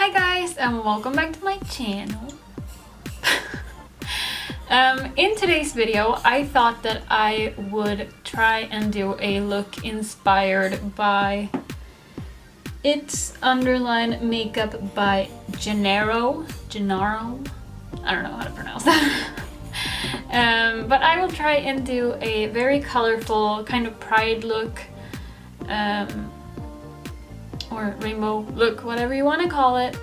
Hi guys and welcome back to my channel. In today's video I thought that I would try and do a look inspired by It's Underline Makeup by Gennaro. I don't know how to pronounce that. But I will try and do a very colorful kind of pride look, or rainbow look, whatever you want to call it.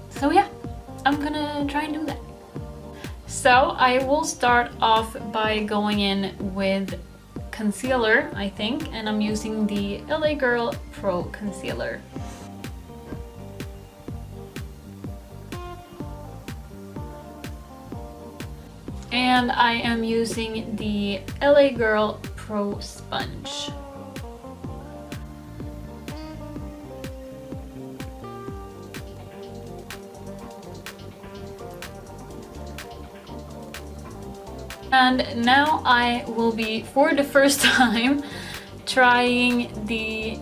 So yeah, I'm gonna try and do that. So I will start off by going in with concealer, I think, and I'm using the LA Girl Pro Concealer. And I am using the LA Girl Pro Sponge. And now I will be, for the first time, trying the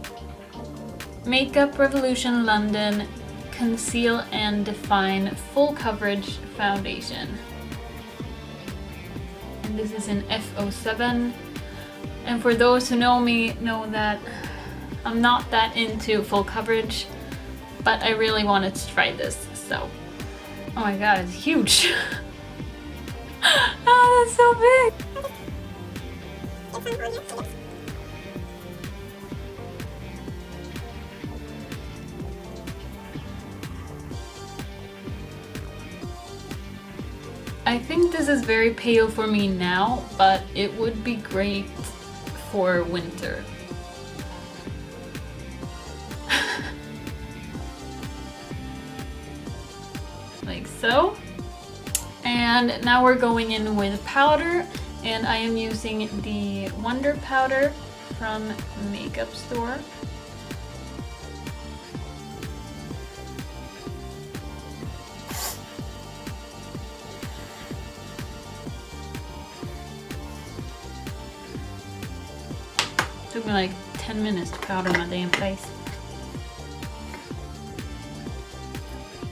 Makeup Revolution London Conceal and Define Full Coverage Foundation. And this is in F07. And for those who know me, know that I'm not that into full coverage, but I really wanted to try this, so. Oh my god, it's huge! Oh, that's so big! I think this is very pale for me now, but it would be great for winter. Like so. And now we're going in with powder, and I am using the Wonder Powder from Makeup Store. Took me like 10 minutes to powder my damn face.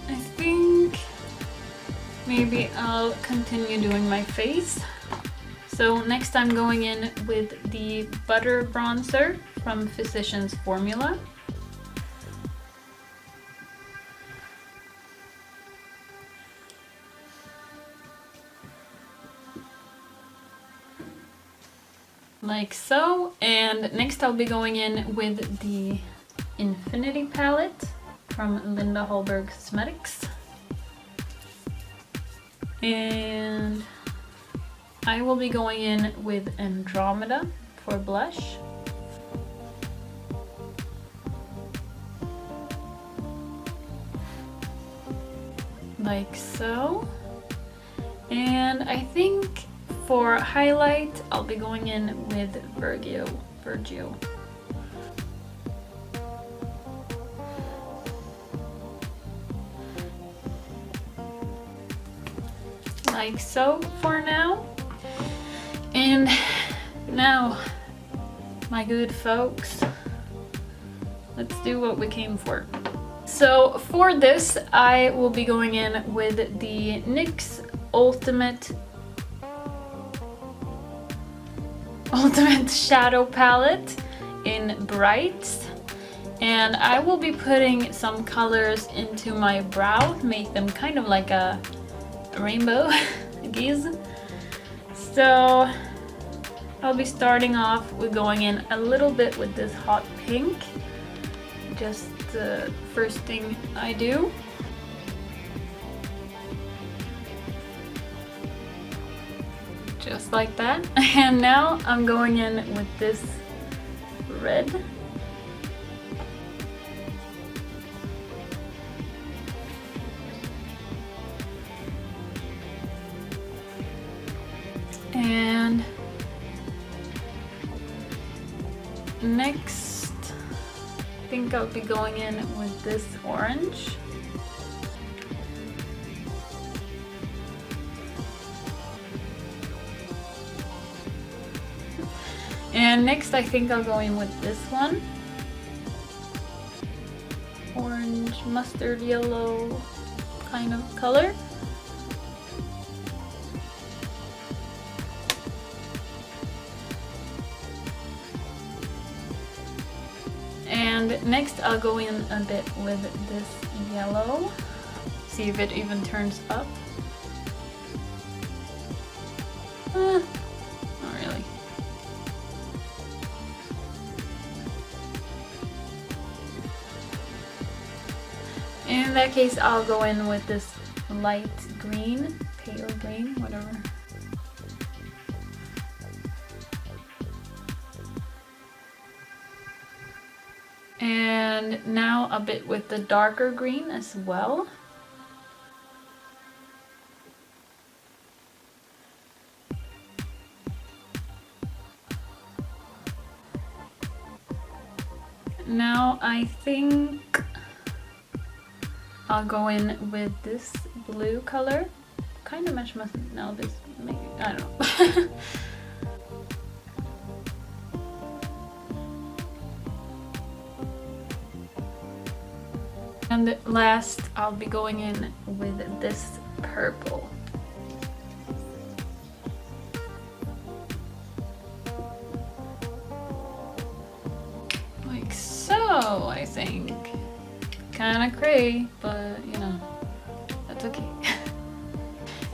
I think maybe I'll continue doing my face. So next I'm going in with the Butter Bronzer from Physicians Formula. Like so. And next I'll be going in with the Infinity palette from Hallberg Cosmetics. And I will be going in with Andromeda for blush. Like so. And I think for highlight, I'll be going in with Virgio. Like so for now. And now, my good folks, let's do what we came for. So for this, I will be going in with the NYX Ultimate Shadow Palette in Brights. And I will be putting some colors into my brow, make them kind of like a rainbow, I guess. So I'll be starting off with going in a little bit with this hot pink. Just the first thing I do. Just like that. And now I'm going in with this red. And next, I think I'll be going in with this orange. And next I think I'll go in with this one. Orange. orange mustard yellow kind of color. And next I'll go in a bit with this yellow. See if it even turns up. Not really. In that case, I'll go in with this light green, pale green, whatever. And now a bit with the darker green as well. Now I think I'll go in with this blue color. Kind of match my, no, this, maybe, I don't know. And last, I'll be going in with this purple. Like so, I think. Kinda cray, but you know, that's okay.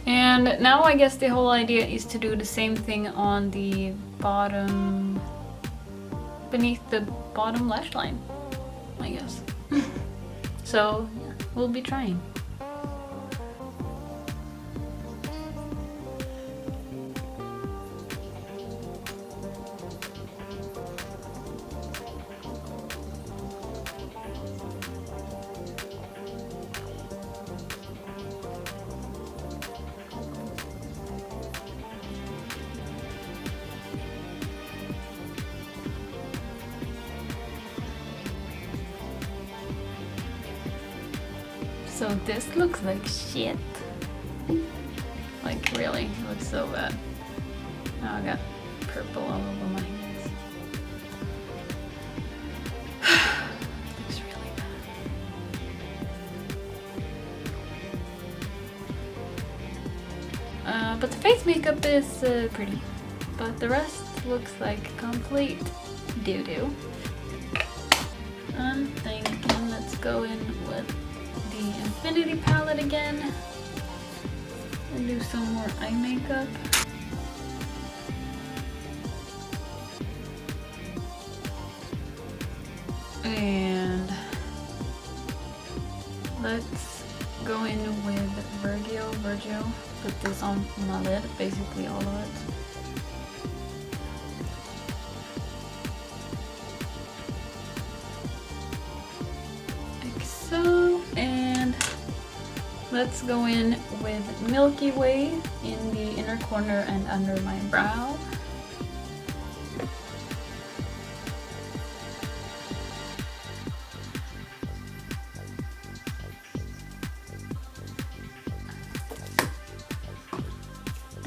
And now I guess the whole idea is to do the same thing on the bottom, beneath the bottom lash line, I guess. So yeah, we'll be trying. So this looks like shit. Like really, it looks so bad. Now I got purple all over my hands. Looks really bad. But the face makeup is pretty. But the rest looks like complete doo-doo. I'm thinking let's go in with the Infinity palette again and do some more eye makeup. And let's go in with Virgil. Put this on my lid, basically all of it. Let's go in with Milky Way in the inner corner and under my brow.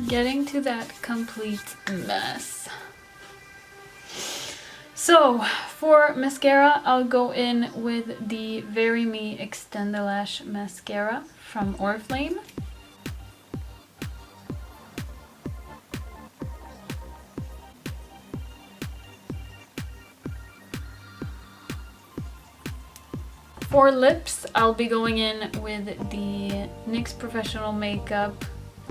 Getting to that complete mess. So for mascara, I'll go in with the veryme Extendalash Mascara from Oriflame. For lips, I'll be going in with the NYX Professional Makeup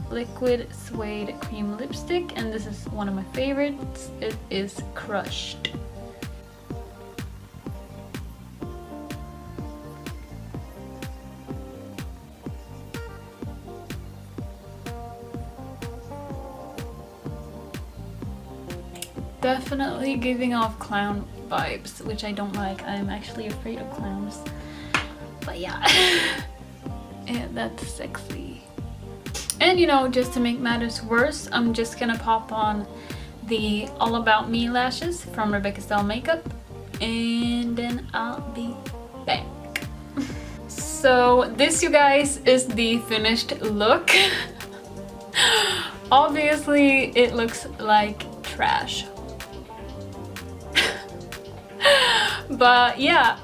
Liquid Suede Cream Lipstick, and this is one of my favorites. It is Crushed. Definitely giving off clown vibes, which I don't like. I'm actually afraid of clowns. But yeah, yeah, that's sexy. And you know, just to make matters worse, I'm just gonna pop on the All About Me lashes from Rebecca Style Makeup, and then I'll be back. So this, you guys, is the finished look. Obviously, it looks like trash. But yeah,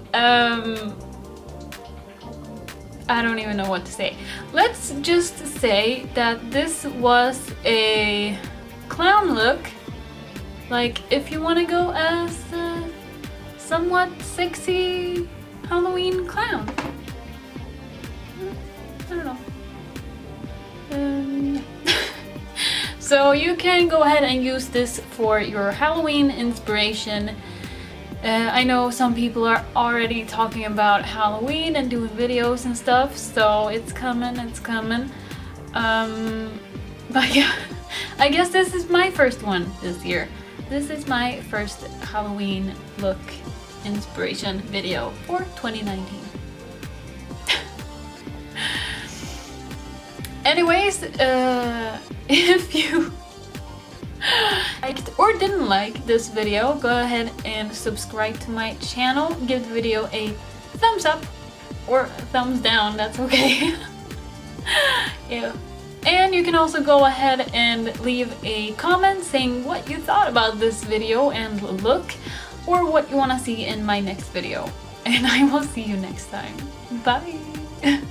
I don't even know what to say. Let's just say that this was a clown look. Like, if you want to go as a somewhat sexy Halloween clown. I don't know. So you can go ahead and use this for your Halloween inspiration. I know some people are already talking about Halloween and doing videos and stuff, so it's coming, it's coming. But yeah, I guess this is my first one this year. This is my first Halloween look inspiration video for 2019. Anyways, if you liked or didn't like this video, go ahead and subscribe to my channel. Give the video a thumbs up or thumbs down, that's okay. Yeah. And you can also go ahead and leave a comment saying what you thought about this video and look, or what you want to see in my next video. And I will see you next time. Bye!